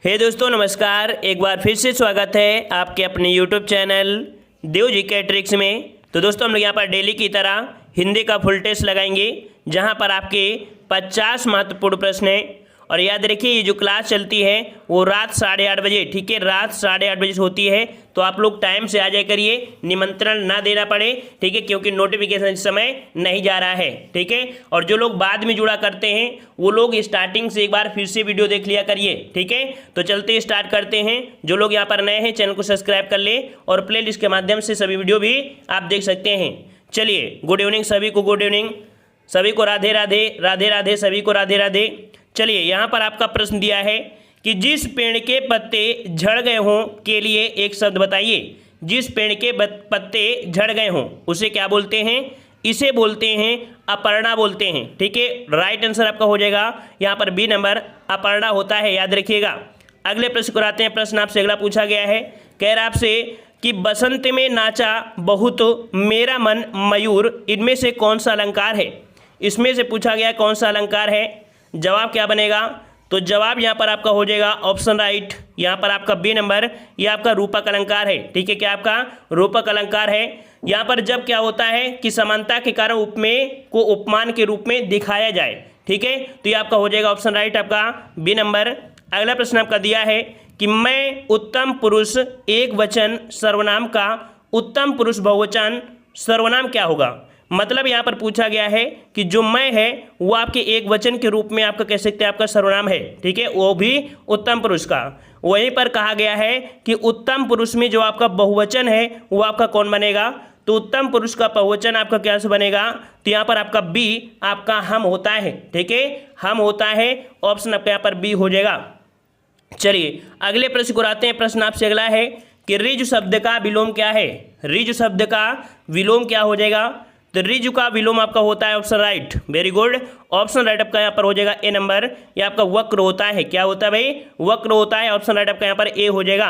हे दोस्तों नमस्कार, एक बार फिर से स्वागत है आपके अपने यूट्यूब चैनल देव जीके ट्रिक्स में। तो दोस्तों हम लोग यहाँ पर डेली की तरह हिंदी का फुल टेस्ट लगाएंगे, जहाँ पर आपके 50 महत्वपूर्ण प्रश्न हैं। और याद रखिए ये जो क्लास चलती है वो रात 8:30 बजे, ठीक है, रात 8:30 बजे से होती है। तो आप लोग टाइम से आ जाए करिए, निमंत्रण ना देना पड़े, ठीक है, क्योंकि नोटिफिकेशन इस समय नहीं जा रहा है, ठीक है। और जो लोग बाद में जुड़ा करते हैं वो लोग स्टार्टिंग से एक बार फिर से वीडियो देख लिया करिए, ठीक है। तो चलते स्टार्ट करते हैं। जो लोग यहाँ पर नए हैं चैनल को सब्सक्राइब कर ले और प्ले लिस्ट के माध्यम से सभी वीडियो भी आप देख सकते हैं। चलिए, गुड इवनिंग सभी को, गुड इवनिंग सभी को, राधे राधे, राधे राधे सभी को, राधे राधे। चलिए, यहाँ पर आपका प्रश्न दिया है कि जिस पेड़ के पत्ते झड़ गए हों के लिए एक शब्द बताइए। जिस पेड़ के पत्ते झड़ गए हों उसे क्या बोलते हैं? इसे बोलते हैं अपर्णा बोलते हैं, ठीक है। राइट आंसर आपका हो जाएगा यहाँ पर बी नंबर, अपर्णा होता है, याद रखिएगा। अगले प्रश्न को आते हैं। प्रश्न आपसे अगला पूछा गया है, कह रहा आपसे कि बसंत में नाचा बहुत मेरा मन मयूर, इनमें से कौन सा अलंकार है? इसमें से पूछा गया कौन सा अलंकार है। जवाब क्या बनेगा? तो जवाब यहाँ पर आपका हो जाएगा ऑप्शन राइट, यहाँ पर आपका बी नंबर, ये आपका रूपक अलंकार है, ठीक है। क्या आपका रूपक अलंकार है। यहाँ पर जब क्या होता है कि समानता के कारण उपमेय को उपमान के रूप में दिखाया जाए, ठीक है, तो ये आपका हो जाएगा ऑप्शन राइट, आपका बी नंबर। अगला प्रश्न आपका दिया है कि मैं उत्तम पुरुष एक वचन सर्वनाम का उत्तम पुरुष बहुवचन सर्वनाम क्या होगा? मतलब यहाँ पर पूछा गया है कि जो मैं है वो आपके एक वचन के रूप में आपका कह सकते हैं आपका सर्वनाम है, ठीक है, वो भी उत्तम पुरुष का। वहीं पर कहा गया है कि उत्तम पुरुष में जो आपका बहुवचन है वो आपका कौन बनेगा? तो उत्तम पुरुष का बहुवचन आपका क्या से बनेगा? तो यहाँ पर आपका बी आपका हम होता है, ठीक है, हम होता है। ऑप्शन आपका यहाँ पर बी हो जाएगा। चलिए अगले प्रश्न को आते हैं। प्रश्न आपसे अगला है कि रिज शब्द का विलोम क्या है? रिज शब्द का विलोम क्या हो जाएगा? तो रिज का विलोम आपका होता है option right, very good, option right आपका यहाँ पर हो जाएगा ए नंबर, ये आपका वक्र होता है। क्या होता है भाई? वक्र होता है। ऑप्शन राइट आपका यहाँ पर ए हो जाएगा।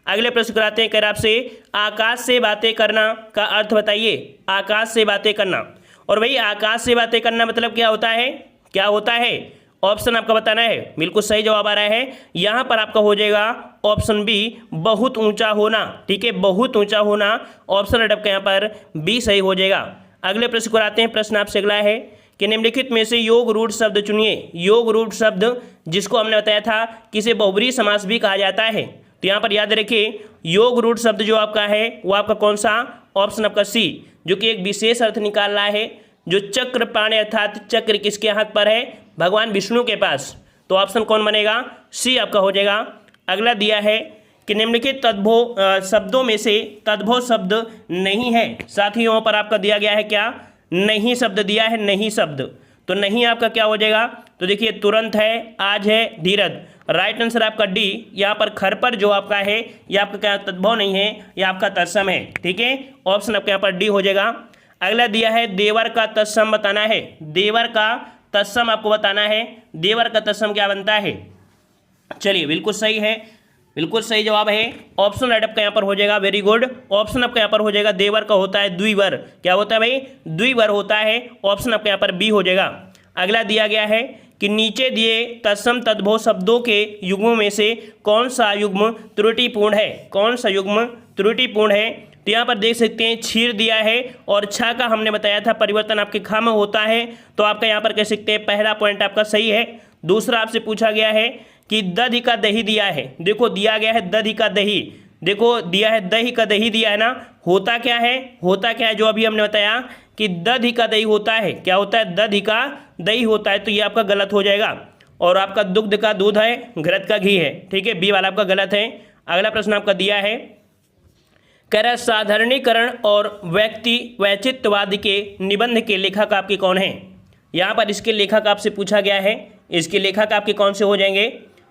अगले प्रश्न कराते हैं, कह रहा आपसे आकाश से बातें करना का अर्थ बताइए। आकाश से बातें करना, और भाई आकाश से बातें करना मतलब क्या होता है? क्या होता है? ऑप्शन आपका बताना है। बिल्कुल सही जवाब आ रहा है। यहाँ पर आपका हो जाएगा ऑप्शन बी, बहुत ऊंचा होना, ठीक है, बहुत ऊंचा होना। ऑप्शन राइट आपका यहाँ पर बी सही हो जाएगा। अगले प्रश्न को आते हैं। प्रश्न आपसे अगला है कि निम्नलिखित में से योग रूढ़ शब्द चुनिए। योग रूढ़ शब्द जिसको हमने बताया था कि इसे बहुब्रीहि समास भी कहा जाता है। तो यहाँ पर याद रखिए योग रूढ़ शब्द जो आपका है वो आपका कौन सा? ऑप्शन आपका सी, जो कि एक विशेष अर्थ निकाल रहा है। जो चक्र पाणे अर्थात चक्र किसके हाथ पर है? भगवान विष्णु के पास। तो ऑप्शन कौन बनेगा? सी आपका हो जाएगा। अगला दिया है कि निम्नलिखित तद्भव शब्दों में से तद्भव शब्द नहीं है। साथ ही वहाँ पर आपका दिया गया है क्या? नहीं शब्द दिया है, नहीं शब्द। तो नहीं आपका क्या हो जाएगा? तो देखिए तुरंत है, आज है, धीरज। राइट आंसर आपका डी, यहाँ पर खर पर जो आपका है ये आपका क्या तद्भव नहीं है, ये आपका तत्सम है, ठीक है। ऑप्शन आपका यहाँ पर डी हो जाएगा। अगला दिया है देवर का तत्सम बताना है। देवर का तत्सम आपको बताना है। देवर का तत्सम क्या बनता है? चलिए बिल्कुल सही है, बिल्कुल सही जवाब है। ऑप्शन राइट आपका यहाँ पर हो जाएगा, वेरी गुड। ऑप्शन आपका यहाँ पर हो जाएगा देवर का होता है द्विवर। क्या होता है भाई? द्विवर होता है। ऑप्शन आपका यहाँ पर बी हो जाएगा। अगला दिया गया है कि नीचे दिए तत्सम तद्भव शब्दों के युग्मों में से कौन सा युग्म त्रुटिपूर्ण है? कौन सा युग्म त्रुटिपूर्ण है? तो यहाँ पर देख सकते हैं क्षीर दिया है और छा का हमने बताया था परिवर्तन आपके खा में होता है। तो आपका यहाँ पर कह सकते हैं पहला पॉइंट आपका सही है। दूसरा आपसे पूछा गया है कि दही का दही दिया है। देखो दिया गया है दही का दही, देखो दिया है दही का दही दिया है ना। होता क्या है? होता क्या है जो अभी हमने बताया कि दही का दही होता है। क्या होता है? दही का दही होता है। तो ये आपका गलत हो जाएगा। और आपका दुग्ध का दूध है, घृत का घी है, ठीक है, बी वाला आपका गलत है। अगला प्रश्न आपका दिया है, कह रहा साधारणीकरण और व्यक्ति वैचित्रवाद के निबंध के लेखक आपके कौन हैं? यहाँ पर इसके लेखक आपसे पूछा गया है। इसके लेखक आपके कौन से हो जाएंगे?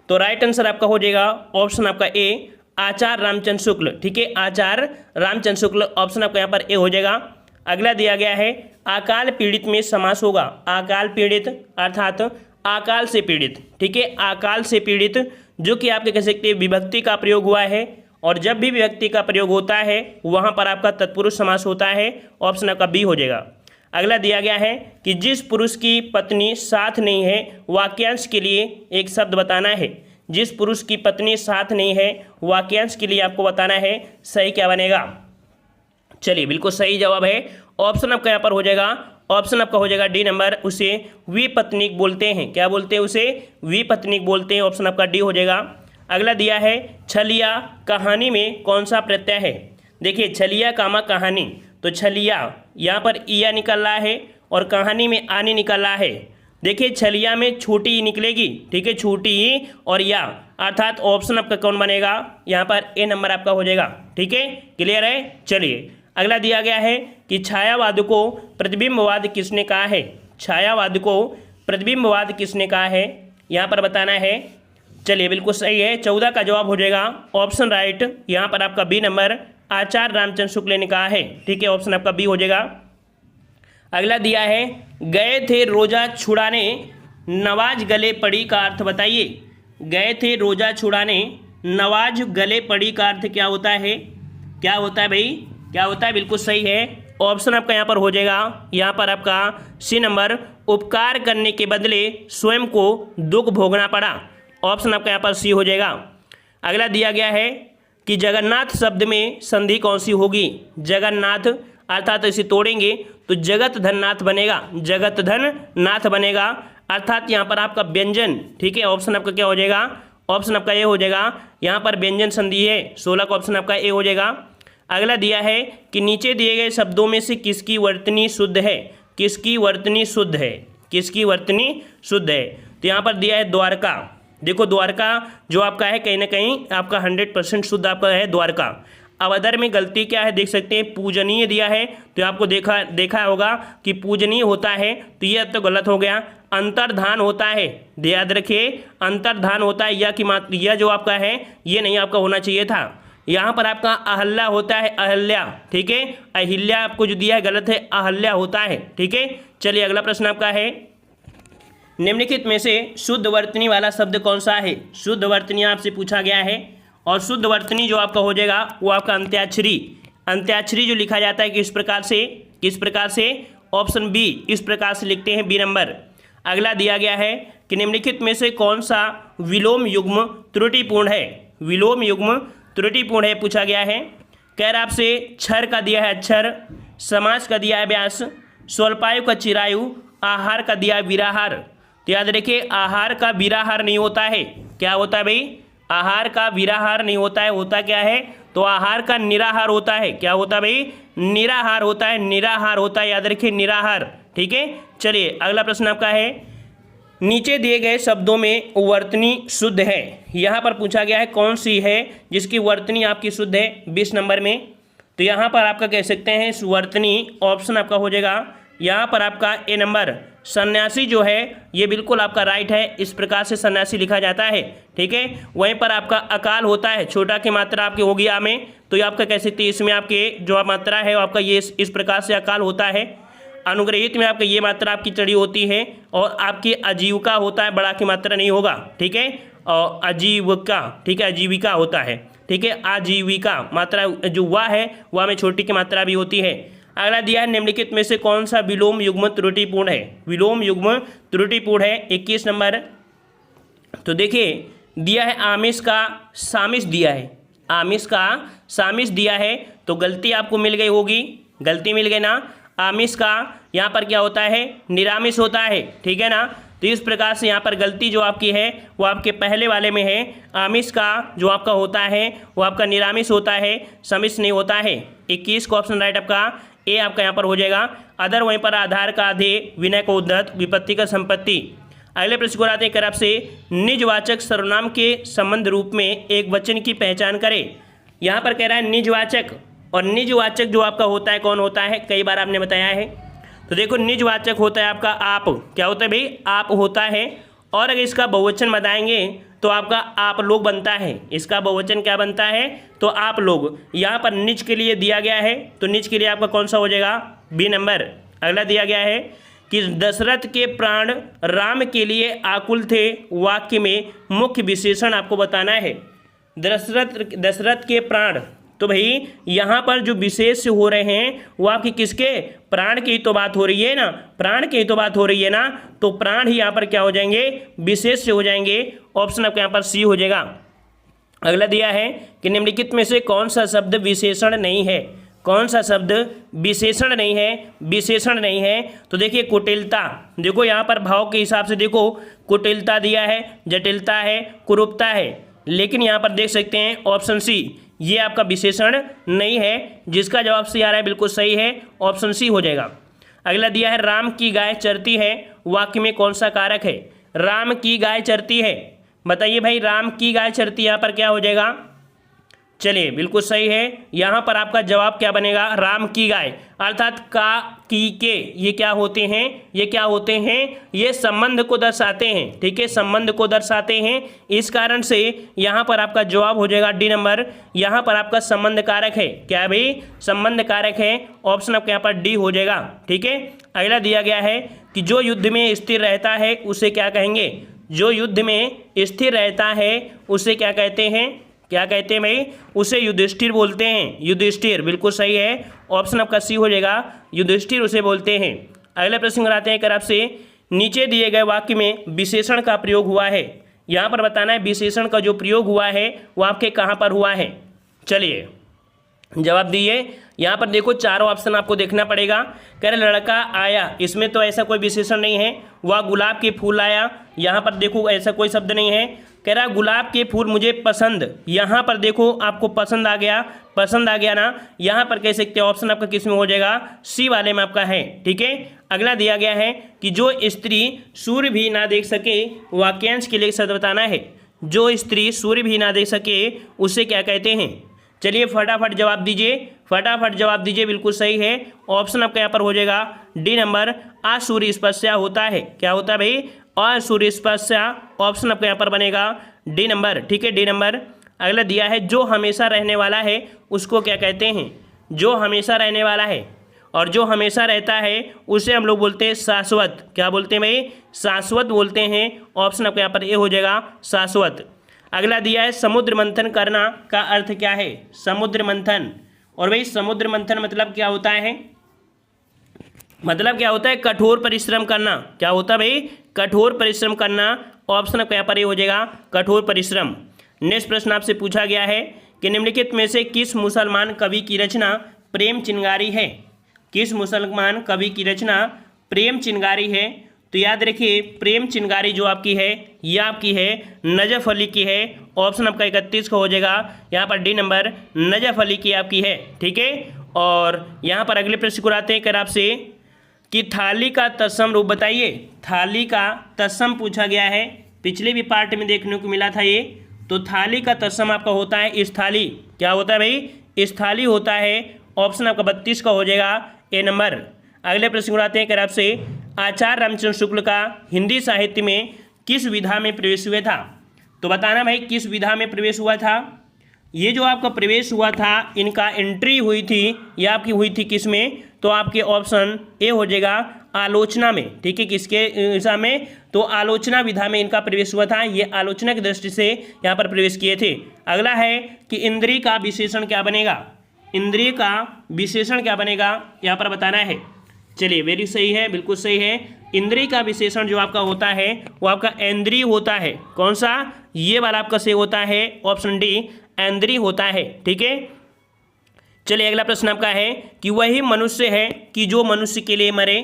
तो राइट आंसर आपका हो जाएगा ऑप्शन आपका ए, आचार्य रामचंद्र शुक्ल, ठीक है, आचार्य रामचंद्र शुक्ल। ऑप्शन आपका यहाँ पर ए हो जाएगा। अगला दिया गया है अकाल पीड़ित में समास होगा। अकाल पीड़ित अर्थात अकाल से पीड़ित, ठीक है, अकाल से पीड़ित, जो कि आपके कह सकते हैं विभक्ति का प्रयोग हुआ है। और जब भी विभक्ति का प्रयोग होता है वहाँ पर आपका तत्पुरुष समास होता है। ऑप्शन आपका बी हो जाएगा। अगला दिया गया है कि जिस पुरुष की पत्नी साथ नहीं है वाक्यांश के लिए एक शब्द बताना है। जिस पुरुष की पत्नी साथ नहीं है, वाक्यांश के लिए आपको बताना है सही क्या बनेगा। चलिए बिल्कुल सही जवाब है ऑप्शन आपका यहाँ पर हो जाएगा, ऑप्शन आपका हो जाएगा डी नंबर, उसे विपत्नीक बोलते हैं। क्या बोलते हैं? उसे विपत्नीक बोलते हैं। ऑप्शन आपका डी हो जाएगा। अगला दिया है छलिया कहानी में कौन सा प्रत्यय है। देखिए छलिया कामा कहानी, तो छलिया यहाँ पर इया निकल रहा है और कहानी में आनी निकल रहा है। देखिए छलिया में छोटी ई निकलेगी, ठीक है, छोटी ई और या, अर्थात ऑप्शन आपका कौन बनेगा यहाँ पर ए नंबर आपका हो जाएगा। ठीक है, क्लियर है। चलिए अगला दिया गया है कि छायावाद को प्रतिबिंबवाद किसने कहा है। छायावाद को प्रतिबिंबवाद किसने कहा है, यहाँ पर बताना है। चलिए बिल्कुल सही है, 14 का जवाब हो जाएगा ऑप्शन राइट, यहाँ पर आपका बी नंबर आचार्य रामचंद्र शुक्ल ने कहा है। ठीक है, ऑप्शन आपका बी हो जाएगा। अगला दिया है गए थे रोजा छुड़ाने नवाज गले पड़ी का अर्थ बताइए। गए थे रोजा छुड़ाने नवाज गले पड़ी का अर्थ क्या होता है। क्या होता है भाई, क्या होता है? बिल्कुल सही है, ऑप्शन आपका यहाँ पर हो जाएगा, यहाँ पर आपका सी नंबर, उपकार करने के बदले स्वयं को दुख भोगना पड़ा। ऑप्शन आपका यहाँ पर सी हो जाएगा। अगला दिया गया है कि जगन्नाथ शब्द में संधि कौन सी होगी। जगन्नाथ अर्थात इसे तोड़ेंगे तो जगत धन नाथ बनेगा, जगत धन नाथ बनेगा, अर्थात यहाँ पर आपका व्यंजन। ठीक है, ऑप्शन आपका क्या हो जाएगा, ऑप्शन आपका ए हो जाएगा। यहाँ पर व्यंजन संधि है, 16 का ऑप्शन आपका ए हो जाएगा। अगला दिया है कि नीचे दिए गए शब्दों में से किसकी वर्तनी शुद्ध है। किसकी वर्तनी शुद्ध है, किसकी वर्तनी शुद्ध है। तो यहाँ पर दिया है द्वारका। देखो द्वारका जो आपका है कहीं ना कहीं आपका 100% शुद्ध आपका है द्वारका। अवधर में गलती क्या है देख सकते हैं, पूजनीय दिया है, तो आपको देखा होगा कि पूजनीय होता है, तो यह तो गलत हो गया। अंतर्धान होता है, याद रखिए अंतर्धान होता है, यह की मात्र यह जो आपका है ये नहीं आपका होना चाहिए था। यहाँ पर आपका अहल्या होता है, अहल्या। ठीक है, अहिल्या आपको जो दिया है गलत है, अहल्या होता है। ठीक है, चलिए अगला प्रश्न आपका है निम्नलिखित में से शुद्ध वर्तनी वाला शब्द कौन सा है। शुद्ध वर्तनी आपसे पूछा गया है और शुद्ध वर्तनी जो आपका हो जाएगा वो आपका अंत्याक्षरी। अंत्याक्षरी जो लिखा जाता है किस प्रकार से, ऑप्शन बी, इस प्रकार से लिखते हैं, बी नंबर। अगला दिया गया है कि निम्नलिखित में से कौन सा विलोम युग्म त्रुटिपूर्ण है। विलोम युग्म त्रुटिपूर्ण है पूछा गया है। कह रहा आपसे क्षर का दिया है अक्षर, समास का दिया है व्यास, स्वल्पायु का चिरायु, आहार का दिया है विराहार। तो याद रखिए आहार का विराहार नहीं होता है। क्या होता है भाई, आहार का विराहार नहीं होता है, होता क्या है, तो आहार का निराहार होता है। क्या होता है भाई, निराहार होता है, निराहार होता है, याद रखिए निराहार। ठीक है, चलिए अगला प्रश्न आपका है नीचे दिए गए शब्दों में वर्तनी शुद्ध है। यहाँ पर पूछा गया है कौन सी है जिसकी वर्तनी आपकी शुद्ध है 20 नंबर में। तो यहाँ पर आपका कह सकते हैं वर्तनी, ऑप्शन आपका हो जाएगा यहाँ पर आपका ए नंबर, सन्यासी जो है ये बिल्कुल आपका राइट है, इस प्रकार से सन्यासी लिखा जाता है। ठीक है, वहीं पर आपका अकाल होता है, छोटा की मात्रा आपकी होगी आ में, तो ये आपका कह सकते हैं इसमें आपके जो मात्रा है आपका ये इस प्रकार से अकाल होता है। अनुग्रहित में आपका ये मात्रा आपकी चढ़ी होती है और आपकी आजीविका होता है, बड़ा की मात्रा नहीं होगा। ठीक है, और आजीविका, ठीक है, आजीविका होता है। ठीक है, आजीविका मात्रा जो वह है वह में छोटी की मात्रा भी होती है। अगला दिया है निम्नलिखित में से कौन सा विलोम युग्म त्रुटिपूर्ण है। विलोम युग्म त्रुटिपूर्ण है 21 नंबर। तो देखिए दिया है आमिष का सामिष दिया है, आमिष का सामिष दिया है, तो गलती आपको मिल गई होगी, गलती मिल गई ना। आमिष का यहाँ पर क्या होता है, निरामिष होता है। ठीक है ना, तो इस प्रकार से यहाँ पर गलती जो आपकी है वो आपके पहले वाले में है। आमिष का जो आपका होता है वो आपका निरामिष होता है, समिष नहीं होता है। 21 का ऑप्शन राइट आपका ए आपका यहाँ पर हो जाएगा। अदर वहीं पर आधार का आधे, विनय को उद्धत, विपत्ति का संपत्ति। अगले प्रश्न को आते हैं कर आपसे निजवाचक सर्वनाम के संबंध रूप में एक वचन की पहचान करें। यहाँ पर कह रहा है निजवाचक, और निजवाचक जो आपका होता है कौन होता है, कई बार आपने बताया है। तो देखो निजवाचक होता है आपका आप। क्या होता है भाई, आप होता है। और अगर इसका बहुवचन बताएंगे तो आपका आप लोग बनता है। इसका बहुवचन क्या बनता है, तो आप लोग। यहाँ पर निज के लिए दिया गया है, तो निज के लिए आपका कौन सा हो जाएगा, बी नंबर। अगला दिया गया है कि दशरथ के प्राण राम के लिए आकुल थे, वाक्य में मुख्य विशेषण आपको बताना है। दशरथ के प्राण, तो भाई यहाँ पर जो विशेष हो रहे हैं वो आपकी किसके, प्राण की तो बात हो रही है ना, प्राण की तो बात हो रही है ना, तो प्राण ही यहाँ पर क्या हो जाएंगे, विशेष हो जाएंगे। ऑप्शन आपका यहाँ पर सी हो जाएगा। अगला दिया है कि निम्नलिखित में से कौन सा शब्द विशेषण नहीं है, कौन सा शब्द विशेषण नहीं है, विशेषण नहीं है। तो देखिए कुटिलता, देखो यहाँ पर भाव के हिसाब से देखो कुटिलता दिया है, जटिलता है, कुरूपता है, लेकिन यहाँ पर देख सकते हैं ऑप्शन सी ये आपका विशेषण नहीं है, जिसका जवाब सी आ रहा है बिल्कुल सही है, ऑप्शन सी हो जाएगा। अगला दिया है राम की गाय चरती है, वाक्य में कौन सा कारक है, राम की गाय चरती है, बताइए भाई राम की गाय चरती, यहाँ पर क्या हो जाएगा, चलिए बिल्कुल सही है, यहाँ पर आपका जवाब क्या बनेगा, राम की गाय, अर्थात का, की, के, ये क्या होते हैं, ये क्या होते हैं, ये संबंध को दर्शाते हैं, ठीक है, संबंध को दर्शाते हैं, इस कारण से यहाँ पर आपका जवाब हो जाएगा डी नंबर, यहाँ पर आपका संबंध कारक है, क्या भाई, संबंध कारक है, ऑप्शन आपका यहाँ पर डी हो जाएगा, ठीक है। अगला दिया गया है कि जो युद्ध में स्थिर रहता है उसे क्या कहेंगे, जो युद्ध में स्थिर रहता है उसे क्या कहते हैं, क्या कहते हैं भाई, उसे युधिष्ठिर बोलते हैं, युधिष्ठिर, बिल्कुल सही है, ऑप्शन आपका सी हो जाएगा, युधिष्ठिर उसे बोलते हैं। अगले प्रश्न कराते हैं कर आपसे, नीचे दिए गए वाक्य में विशेषण का प्रयोग हुआ है, यहाँ पर बताना है विशेषण का जो प्रयोग हुआ है वो आपके कहाँ पर हुआ है, चलिए जवाब दिए। यहाँ पर देखो चारों ऑप्शन आपको देखना पड़ेगा। कह रहे लड़का आया, इसमें तो ऐसा कोई विशेषण नहीं है, वह गुलाब के फूल आया, यहाँ पर देखो ऐसा कोई शब्द नहीं है। कह रहा गुलाब के फूल मुझे पसंद, यहाँ पर देखो आपको पसंद आ गया, पसंद आ गया ना, यहाँ पर कह सकते हैं ऑप्शन आपका किस में हो जाएगा, सी वाले में आपका है, ठीक है। अगला दिया गया है कि जो स्त्री सूर्य भी ना देख सके, वाक्यांश के लिए शब्द बताना है, जो स्त्री सूर्य भी ना देख सके उसे क्या कहते हैं, चलिए फटाफट जवाब दीजिए, फटाफट जवाब दीजिए, बिल्कुल सही है, ऑप्शन आपका यहाँ पर हो जाएगा डी नंबर, असूर्य स्पर्शा होता है, क्या होता है भाई, असूर्य स्पर्शा, ऑप्शन आपका यहाँ पर बनेगा डी नंबर, ठीक है, डी नंबर। अगला दिया है जो हमेशा रहने वाला है उसको क्या कहते हैं, जो हमेशा रहने वाला है, और जो हमेशा रहता है उसे हम लोग बोलते हैं शाश्वत, क्या बोलते हैं भाई, शाश्वत बोलते हैं, ऑप्शन आपका यहाँ पर ए हो जाएगा, शाश्वत। अगला दिया है समुद्र मंथन करना का अर्थ क्या है, समुद्र मंथन, और भाई समुद्र मंथन मतलब क्या होता है, मतलब क्या होता है, कठोर परिश्रम करना, क्या होता है भाई, कठोर परिश्रम करना, ऑप्शन आपका यहाँ पर ये हो जाएगा कठोर परिश्रम। नेक्स्ट प्रश्न आपसे पूछा गया है कि निम्नलिखित में से किस मुसलमान कवि की रचना प्रेम चिंगारी है, किस मुसलमान कवि की रचना प्रेम चिंगारी है। तो याद रखिए प्रेम चिंगारी जो आपकी है ये आपकी है नजफ अली की है, ऑप्शन आपका 31 का हो जाएगा, यहाँ पर डी नंबर नजफ अली की आपकी है, ठीक है। और यहाँ पर अगले प्रश्न को आते हैं कर आपसे कि थाली का तत्सम रूप बताइए, थाली का तत्सम पूछा गया है, पिछले भी पार्ट में देखने को मिला था ये। तो थाली का तत्सम आपका होता है स्थाली, क्या होता है भाई, स्थाली होता है, ऑप्शन आपका 32 का हो जाएगा, ए नंबर। अगले प्रश्न उड़ाते हैं कर आपसे, आचार्य रामचंद्र शुक्ल का हिंदी साहित्य में किस विधा में प्रवेश हुआ था। तो बताना भाई किस विधा में प्रवेश हुआ था। ये जो आपका प्रवेश हुआ था इनका एंट्री हुई थी, ये आपकी हुई थी किस में, तो आपके ऑप्शन ए हो जाएगा आलोचना में, ठीक है, किसके दिशा में, तो आलोचना विधा में इनका प्रवेश हुआ था, ये आलोचना की दृष्टि से यहाँ पर प्रवेश किए थे। अगला है कि इंद्रिय का विशेषण क्या बनेगा, इंद्रिय का विशेषण क्या बनेगा यहाँ पर बताना है। चलिए वेरी सही है, बिल्कुल सही है, इंद्रिय का विशेषण जो आपका होता है वो आपका इंद्रिय होता है, कौन सा, ये वाला आपका से होता है, ऑप्शन डी इंद्रिय होता है, ठीक है। चलिए अगला प्रश्न आपका है कि वही मनुष्य है कि जो मनुष्य के लिए मरे,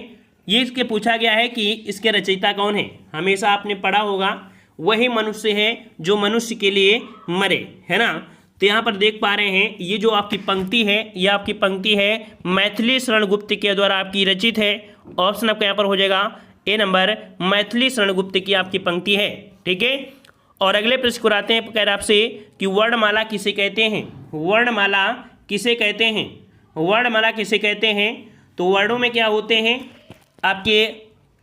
ये इसके पूछा गया है कि इसके रचयिता कौन है, हमेशा आपने पढ़ा होगा वही मनुष्य है जो मनुष्य के लिए मरे, है ना। तो यहाँ पर देख पा रहे हैं ये जो आपकी पंक्ति है ये आपकी पंक्ति है मैथिली शरण गुप्त के द्वारा आपकी रचित है, ऑप्शन आपका यहाँ पर हो जाएगा ए नंबर, मैथिली शरण गुप्त की आपकी पंक्ति है, ठीक है। और अगले प्रश्न को आते हैं कह आपसे कि वर्णमाला किसे कहते हैं, वर्णमाला किसे कहते हैं, वर्णमाला किसे कहते हैं। तो वर्णों में क्या होते हैं आपके,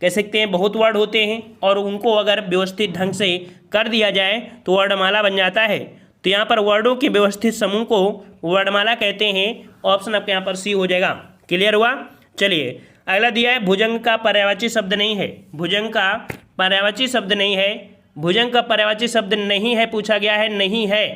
कह सकते हैं बहुत वर्ड होते हैं और उनको अगर व्यवस्थित ढंग से कर दिया जाए तो वर्णमाला बन जाता है। तो यहाँ पर वर्डों के व्यवस्थित समूह को वर्णमाला कहते हैं, ऑप्शन आपके यहाँ पर सी हो जाएगा, क्लियर हुआ। चलिए अगला दिया है भुजंग का पर्यायवाची शब्द नहीं है, भुजंग का पर्यायवाची शब्द नहीं है, भुजंग का पर्यायवाची शब्द नहीं है पूछा गया है, नहीं है।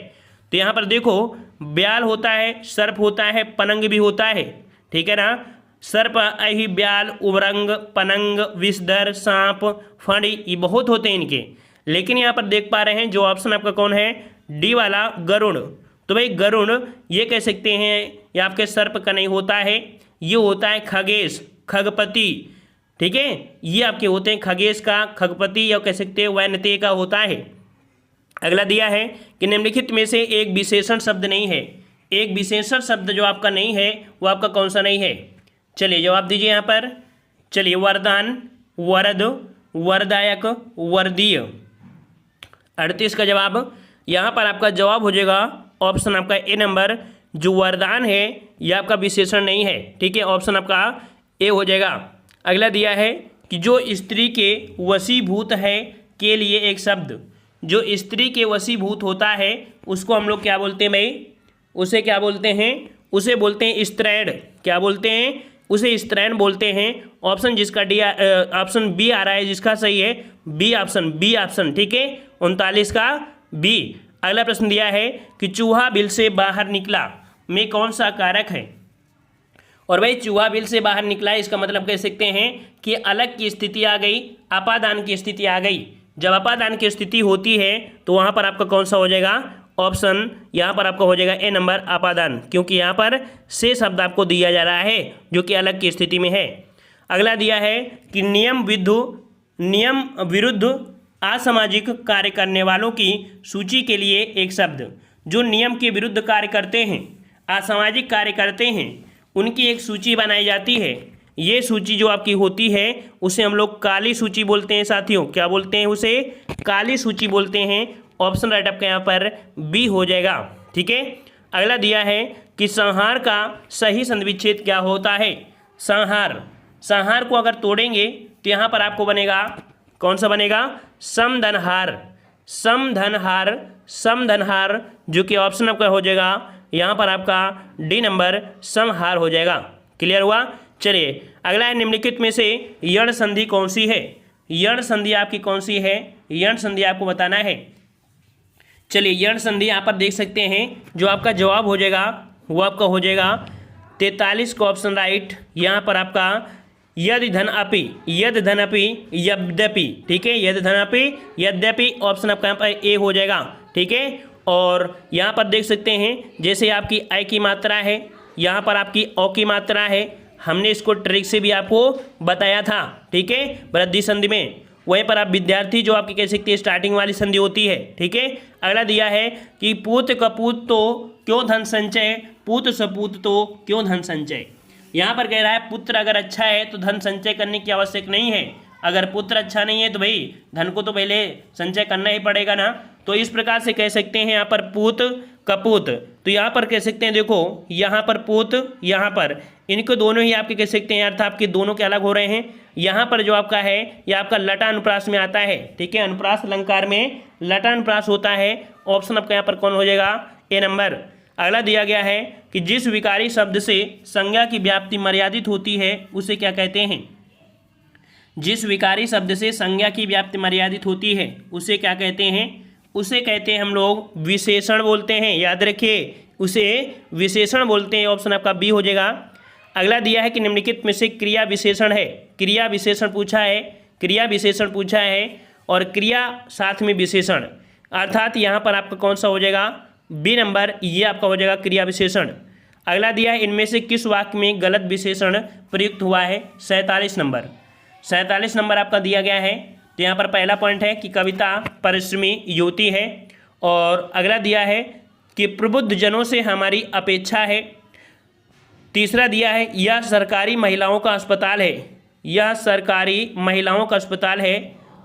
तो यहाँ पर देखो ब्याल होता है, सर्प होता है, पनंग भी होता है, ठीक है ना। सर्प, अहि, ब्याल, उबरंग, पनंग, विषधर, सांप, फणी, ये बहुत होते हैं इनके। लेकिन यहाँ पर देख पा रहे हैं जो ऑप्शन आपका कौन है, डी वाला गरुड़। तो भाई गरुड़ ये कह सकते हैं ये आपके सर्प का नहीं होता है, ये होता है खगेश, खगपति, ठीक है। ये आपके होते हैं खगेश का, खगपति, या कह सकते हैं वैनतेय का होता है। अगला दिया है कि निम्नलिखित में से एक विशेषण शब्द नहीं है। एक विशेषण शब्द जो आपका नहीं है वो आपका कौन सा नहीं है। चलिए जवाब दीजिए यहाँ पर। चलिए वरदान, वरद, वरदायक, वरदीय। 38 का जवाब यहाँ पर आपका जवाब हो जाएगा ऑप्शन आपका ए नंबर। जो वरदान है यह आपका विशेषण नहीं है, ठीक है, ऑप्शन आपका ए हो जाएगा। अगला दिया है कि जो स्त्री के वशीभूत है के लिए एक शब्द, जो स्त्री के वशीभूत होता है उसको हम लोग क्या बोलते हैं भाई, उसे क्या बोलते हैं, उसे बोलते हैं स्त्रैण। क्या बोलते हैं, उसे स्त्रैण बोलते हैं। ऑप्शन जिसका डी, ऑप्शन बी आ रहा है, जिसका सही है बी ऑप्शन, बी ऑप्शन, ठीक है, 39 का बी। अगला प्रश्न दिया है कि चूहा बिल से बाहर निकला में कौन सा कारक है। और भाई चूहा बिल से बाहर निकला, इसका मतलब कह सकते हैं कि अलग की स्थिति आ गई, अपादान की स्थिति आ गई। जब अपादान की स्थिति होती है तो वहाँ पर आपका कौन सा हो जाएगा, ऑप्शन यहाँ पर आपका हो जाएगा ए नंबर, अपादान, क्योंकि यहाँ पर से शब्द आपको दिया जा रहा है जो कि अलग की स्थिति में है। अगला दिया है कि नियम विरुद्ध असामाजिक कार्य करने वालों की सूची के लिए एक शब्द। जो नियम के विरुद्ध कार्य करते हैं, असामाजिक कार्य करते हैं, उनकी एक सूची बनाई जाती है। ये सूची जो आपकी होती है उसे हम लोग काली सूची बोलते हैं साथियों। क्या बोलते हैं, उसे काली सूची बोलते हैं। ऑप्शन राइट आपका यहाँ पर बी हो जाएगा, ठीक है। अगला दिया है कि संहार का सही संधिविच्छेद क्या होता है। संहार, संहार को अगर तोड़ेंगे तो यहाँ पर आपको बनेगा कौन सा बनेगा, समधनहार, समधनहार, समधनहार, जो कि ऑप्शन आपका हो जाएगा यहाँ पर आपका डी नंबर, समहार हो जाएगा। क्लियर हुआ। चलिए अगला है निम्नलिखित में से यण संधि कौन सी है। यण संधि आपकी कौन सी है, यण संधि आपको बताना है। चलिए यण संधि यहाँ पर देख सकते हैं, जो आपका जवाब हो जाएगा वो आपका हो जाएगा 43 का ऑप्शन राइट। यहाँ पर आपका यदि धन अपि, यद धन अपि, यद्यपि, ठीक है, यद धन अपि, यद्यपि, ऑप्शन आपका यहाँ पर ए हो जाएगा, ठीक है। और यहाँ पर देख सकते हैं जैसे आपकी ऐ की मात्रा है, यहाँ पर आपकी औ की मात्रा है, हमने इसको ट्रिक से भी आपको बताया था, ठीक है, वृद्धि संधि में। वहीं पर आप विद्यार्थी जो आपकी कह सकते हैं स्टार्टिंग वाली संधि होती है, ठीक है। अगला दिया है कि पूत कपूत तो क्यों धन संचय, पूत सपूत तो क्यों धन संचय। यहाँ पर कह रहा है पुत्र अगर अच्छा है तो धन संचय करने की आवश्यक नहीं है, अगर पुत्र अच्छा नहीं है तो भाई धन को तो पहले संचय करना ही पड़ेगा ना। तो इस प्रकार से कह सकते हैं यहाँ पर पूत कपूत। तो यहाँ पर कह सकते हैं देखो, यहाँ पर पूत, यहाँ पर इनको दोनों ही आपके कह सकते हैं अर्थ आपके दोनों के अलग हो रहे हैं। यहाँ पर जो आपका है यह आपका लटा अनुप्रास में आता है, ठीक है, अनुप्रास अलंकार में लटा अनुप्रास होता है। ऑप्शन आपका यहाँ पर कौन हो जाएगा, ए नंबर। अगला दिया गया है कि जिस विकारी शब्द से संज्ञा की व्याप्ति मर्यादित होती है उसे क्या कहते हैं। जिस विकारी शब्द से संज्ञा की व्याप्ति मर्यादित होती है उसे क्या कहते हैं, उसे कहते हैं हम लोग विशेषण बोलते हैं। याद रखिए उसे विशेषण बोलते हैं, ऑप्शन आपका बी हो जाएगा। अगला दिया है कि निम्नलिखित में से क्रिया विशेषण है। क्रिया विशेषण पूछा है, क्रिया विशेषण पूछा है और क्रिया साथ में विशेषण, अर्थात यहाँ पर आपका कौन सा हो जाएगा, बी नंबर, ये आपका हो जाएगा क्रिया विशेषण। अगला दिया है इनमें से किस वाक्य में गलत विशेषण प्रयुक्त हुआ है। 47 नंबर, 47 नंबर आपका दिया गया है। तो यहाँ पर पहला पॉइंट है कि कविता परिश्रमी युवती है। और अगला दिया है कि प्रबुद्ध जनों से हमारी अपेक्षा है। तीसरा दिया है यह सरकारी महिलाओं का अस्पताल है, यह सरकारी महिलाओं का अस्पताल है।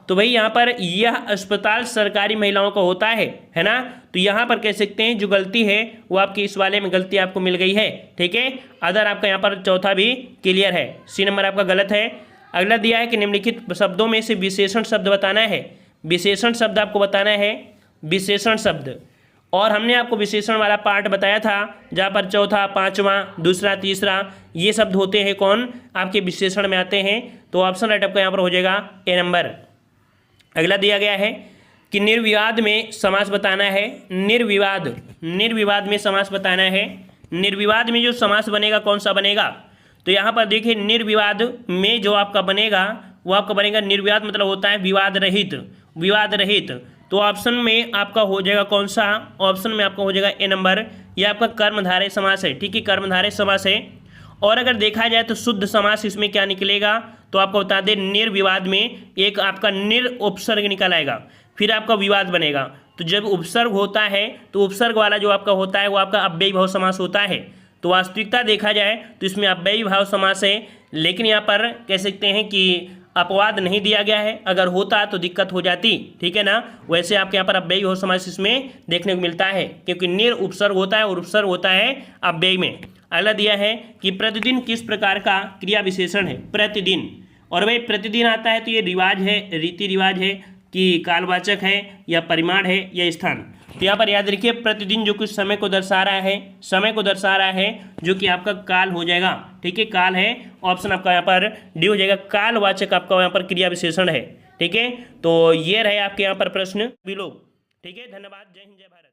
तो भाई यहाँ पर यह अस्पताल सरकारी महिलाओं का होता है ना। तो यहाँ पर कह सकते हैं जो गलती है वो आपकी इस वाले में गलती आपको मिल गई है, ठीक है। अदर आपका यहाँ पर चौथा भी क्लियर है, सी नंबर आपका गलत है। अगला दिया है कि निम्नलिखित शब्दों में से विशेषण शब्द बताना है। विशेषण शब्द आपको बताना है, विशेषण शब्द। और हमने आपको विशेषण वाला पार्ट बताया था जहाँ पर चौथा, पांचवा, दूसरा, तीसरा ये शब्द होते हैं कौन, आपके विशेषण में आते हैं। तो ऑप्शन राइट आपका यहाँ पर हो जाएगा ए नंबर। अगला दिया गया है कि निर्विवाद में समास बताना है। निर्विवाद में समास बताना है। निर्विवाद में जो समास बनेगा कौन सा बनेगा? तो यहाँ पर देखिए निर्विवाद में जो आपका बनेगा वो आपका बनेगा, निर्विवाद मतलब होता है विवाद रहित। तो ऑप्शन में आपका हो जाएगा कौन सा? ऑप्शन में आपका हो जाएगा ए नंबर, यह आपका कर्मधारय समास है। ठीक है, कर्मधारय समास है। और अगर देखा जाए तो शुद्ध समास इसमें क्या निकलेगा, तो आपको बता दें निर्विवाद में एक आपका उपसर्ग निकल आएगा, फिर आपका विवाद बनेगा। तो जब उपसर्ग होता है तो उपसर्ग वाला जो आपका होता है वो आपका अव्ययी भाव समास होता है। तो वास्तविकता देखा जाए तो इसमें अव्ययी भाव समास है, लेकिन यहाँ पर कह सकते हैं कि अपवाद नहीं दिया गया है, अगर होता तो दिक्कत हो जाती। ठीक है ना, वैसे आपके यहाँ पर अव्ययी भाव समास इसमें देखने को मिलता है, क्योंकि निर उपसर्ग होता है और उपसर्ग होता है अव्ययी में। अगला दिया है कि प्रतिदिन किस प्रकार का क्रिया विशेषण है? प्रतिदिन। और भाई प्रतिदिन आता है तो ये रिवाज है, रीति रिवाज है कि कालवाचक है या परिमाण है या स्थान। तो यहाँ पर याद रखिए प्रतिदिन जो कुछ समय को दर्शा रहा है जो कि आपका काल हो जाएगा। ठीक है, काल है, ऑप्शन आपका यहाँ पर डी हो जाएगा। कालवाचक आपका यहाँ पर क्रिया विशेषण है। ठीक है, तो ये रहे आपके यहाँ पर प्रश्न भी लोग। ठीक है, धन्यवाद, जय हिंद जय भारत।